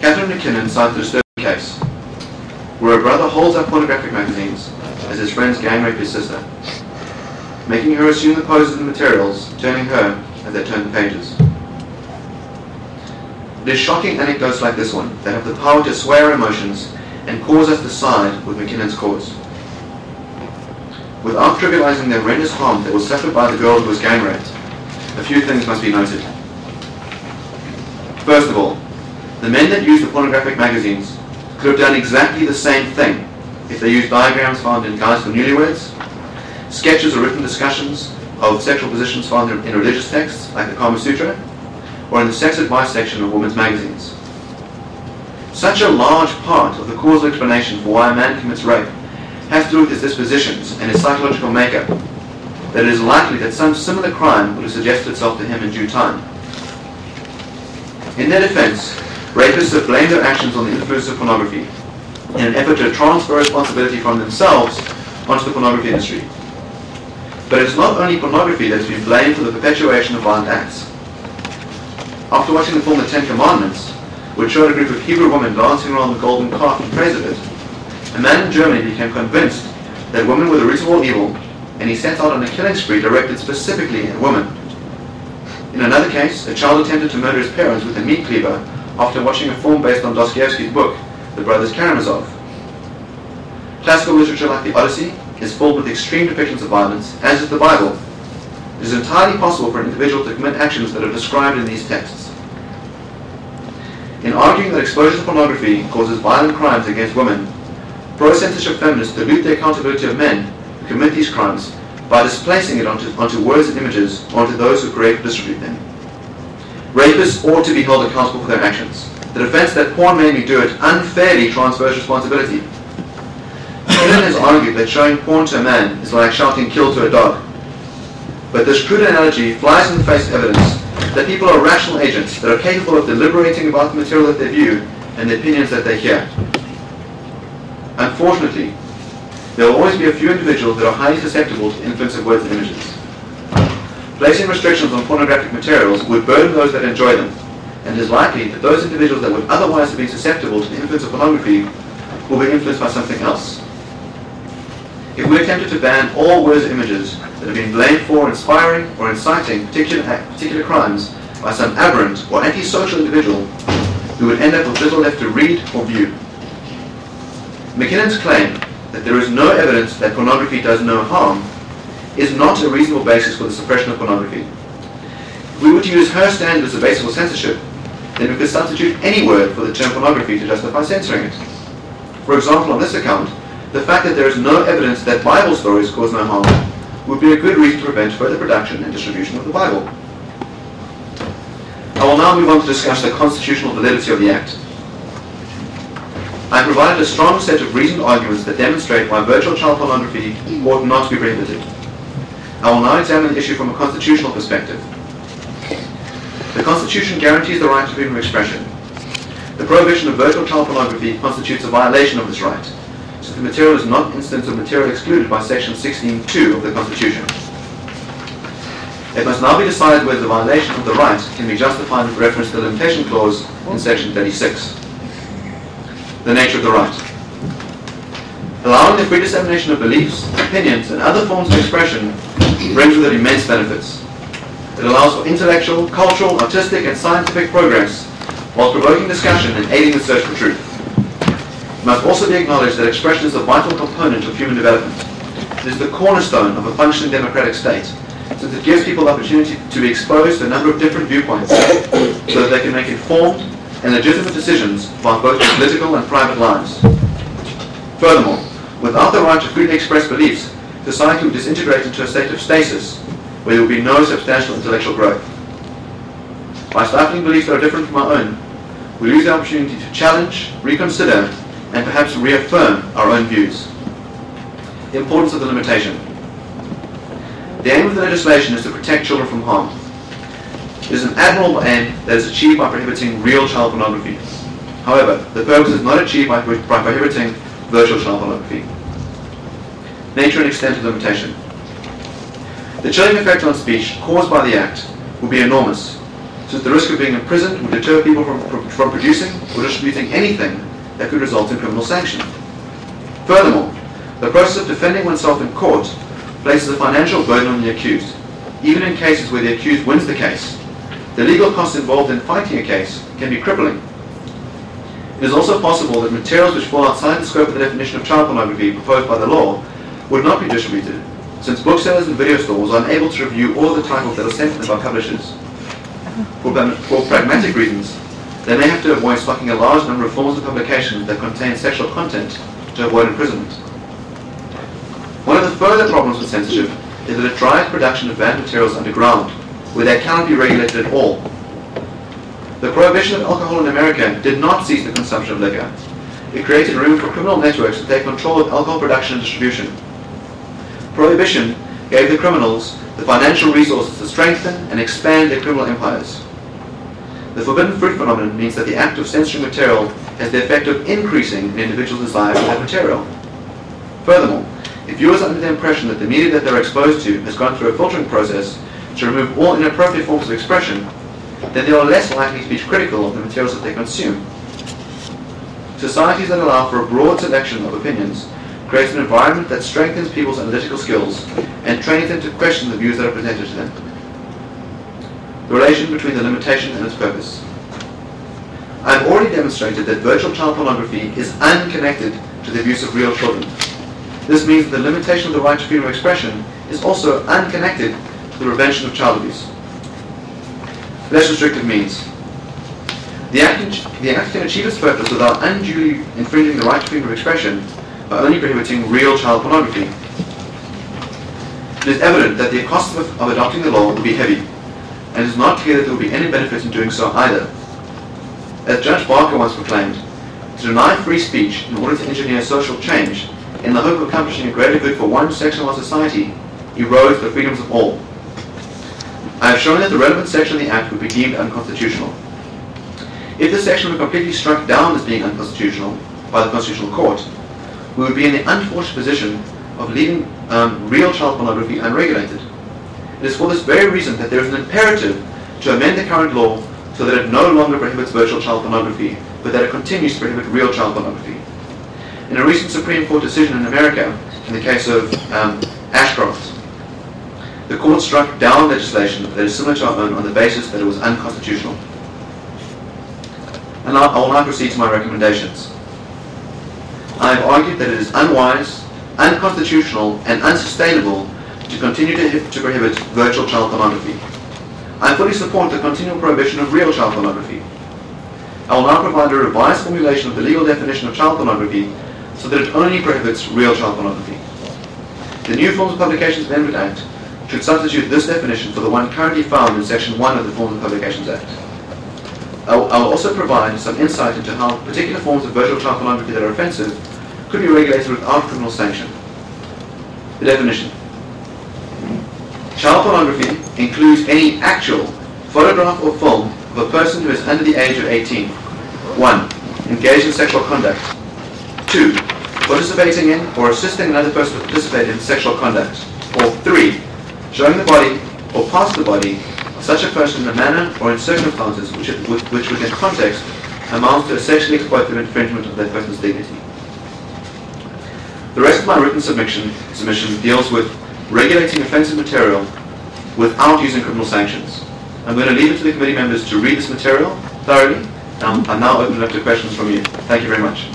Catherine McKinnon cites the disturbing case, where a brother holds up pornographic magazines as his friends gang rape his sister, making her assume the poses and materials, turning her as they turn the pages. It is shocking anecdotes like this one that have the power to sway our emotions and cause us to side with McKinnon's cause. Without trivializing the horrendous harm that was suffered by the girl who was gang raped, a few things must be noted. First of all, the men that used the pornographic magazines could have done exactly the same thing if they used diagrams found in Guides for Newlyweds, sketches or written discussions of sexual positions found in religious texts like the Kama Sutra, or in the sex advice section of women's magazines. Such a large part of the causal explanation for why a man commits rape has to do with his dispositions and his psychological makeup, that it is likely that some similar crime would have suggested itself to him in due time. In their defense, rapists have blamed their actions on the influence of pornography in an effort to transfer responsibility from themselves onto the pornography industry. But it is not only pornography that has been blamed for the perpetuation of violent acts. After watching the film The Ten Commandments, which showed a group of Hebrew women dancing around the golden calf in praise of it, a man in Germany became convinced that women were the root of all evil, and he set out on a killing spree directed specifically at women. In another case, a child attempted to murder his parents with a meat cleaver after watching a film based on Dostoevsky's book, The Brothers Karamazov. Classical literature like the Odyssey is filled with extreme depictions of violence, as is the Bible. It is entirely possible for an individual to commit actions that are described in these texts. In arguing that exposure to pornography causes violent crimes against women, pro-censorship feminists dilute the accountability of men who commit these crimes by displacing it onto words and images or onto those who create or distribute them. Rapists ought to be held accountable for their actions. The defense that porn made me do it unfairly transfers responsibility. McKinnon has argued that showing porn to a man is like shouting kill to a dog. But this crude analogy flies in the face of evidence that people are rational agents that are capable of deliberating about the material that they view and the opinions that they hear. Unfortunately, there will always be a few individuals that are highly susceptible to the influence of words and images. Placing restrictions on pornographic materials would burden those that enjoy them, and it is likely that those individuals that would otherwise have been susceptible to the influence of pornography will be influenced by something else. If we attempted to ban all words and images that have been blamed for inspiring or inciting particular crimes by some aberrant or antisocial individual, we would end up with little left to read or view. McKinnon's claim that there is no evidence that pornography does no harm is not a reasonable basis for the suppression of pornography. If we were to use her standard as a basis for censorship, then we could substitute any word for the term pornography to justify censoring it. For example, on this account, the fact that there is no evidence that Bible stories cause no harm would be a good reason to prevent further production and distribution of the Bible. I will now move on to discuss the constitutional validity of the Act. I have provided a strong set of reasoned arguments that demonstrate why virtual child pornography ought not to be prohibited. I will now examine the issue from a constitutional perspective. The Constitution guarantees the right to freedom of expression. The prohibition of virtual child pornography constitutes a violation of this right, since the material is not an instance of material excluded by Section 16(2) of the Constitution. It must now be decided whether the violation of the right can be justified with reference to the limitation clause in Section 36. The nature of the right. Allowing the free dissemination of beliefs, opinions, and other forms of expression brings with it immense benefits. It allows for intellectual, cultural, artistic, and scientific progress while provoking discussion and aiding the search for truth. It must also be acknowledged that expression is a vital component of human development. It is the cornerstone of a functioning democratic state, since it gives people the opportunity to be exposed to a number of different viewpoints so that they can make informed and legitimate decisions about both their political and private lives. Furthermore, without the right to freely express beliefs, society would disintegrate into a state of stasis, where there will be no substantial intellectual growth. By stifling beliefs that are different from our own, we lose the opportunity to challenge, reconsider, and perhaps reaffirm our own views. The importance of the limitation. The aim of the legislation is to protect children from harm. It is an admirable aim that is achieved by prohibiting real child pornography. However, the purpose is not achieved by prohibiting virtual child pornography. Nature and extent of limitation. The chilling effect on speech caused by the Act will be enormous, since the risk of being imprisoned would deter people from producing or distributing anything that could result in criminal sanction. Furthermore, the process of defending oneself in court places a financial burden on the accused. Even in cases where the accused wins the case, the legal costs involved in fighting a case can be crippling. It is also possible that materials which fall outside the scope of the definition of child pornography proposed by the law would not be distributed, since booksellers and video stores are unable to review all the titles that are sent to them by publishers. For pragmatic reasons, they may have to avoid stocking a large number of forms of publications that contain sexual content to avoid imprisonment. One of the further problems with censorship is that it drives production of banned materials underground, where they cannot be regulated at all. The prohibition of alcohol in America did not cease the consumption of liquor. It created room for criminal networks to take control of alcohol production and distribution. Prohibition gave the criminals the financial resources to strengthen and expand their criminal empires. The forbidden fruit phenomenon means that the act of censoring material has the effect of increasing an individual's desire for that material. Furthermore, if viewers are under the impression that the media that they're exposed to has gone through a filtering process to remove all inappropriate forms of expression, then they are less likely to be critical of the materials that they consume. Societies that allow for a broad selection of opinions creates an environment that strengthens people's analytical skills and trains them to question the views that are presented to them. The relation between the limitation and its purpose. I have already demonstrated that virtual child pornography is unconnected to the abuse of real children. This means that the limitation of the right to freedom of expression is also unconnected to the prevention of child abuse. Less restrictive means. The act can achieve its purpose without unduly infringing the right to freedom of expression by only prohibiting real child pornography. It is evident that the cost of adopting the law will be heavy, and it is not clear that there will be any benefit in doing so either. As Judge Barker once proclaimed, to deny free speech in order to engineer social change in the hope of accomplishing a greater good for one section of our society erodes the freedoms of all. I have shown that the relevant section of the Act would be deemed unconstitutional. If this section were completely struck down as being unconstitutional by the Constitutional Court, we would be in the unfortunate position of leaving real child pornography unregulated. It is for this very reason that there is an imperative to amend the current law so that it no longer prohibits virtual child pornography, but that it continues to prohibit real child pornography. In a recent Supreme Court decision in America, in the case of Ashcroft, the court struck down legislation that is similar to our own on the basis that it was unconstitutional. And I will now proceed to my recommendations. I have argued that it is unwise, unconstitutional, and unsustainable to continue to prohibit virtual child pornography. I fully support the continual prohibition of real child pornography. I will now provide a revised formulation of the legal definition of child pornography so that it only prohibits real child pornography. The new Forms of Publications Amendment Act should substitute this definition for the one currently found in Section 1 of the Forms of Publications Act. I will also provide some insight into how particular forms of virtual child pornography that are offensive could be regulated without criminal sanction. The definition. Child pornography includes any actual photograph or film of a person who is under the age of 18. 1. Engaged in sexual conduct. 2. Participating in or assisting another person to participate in sexual conduct. Or 3. Showing the body or parts of the body of such a person in a manner or in circumstances which within context amounts to a sexually exploitative infringement of that person's dignity. The rest of my written submission deals with regulating offensive material without using criminal sanctions. I'm going to leave it to the committee members to read this material thoroughly. I'm now open up to questions from you. Thank you very much.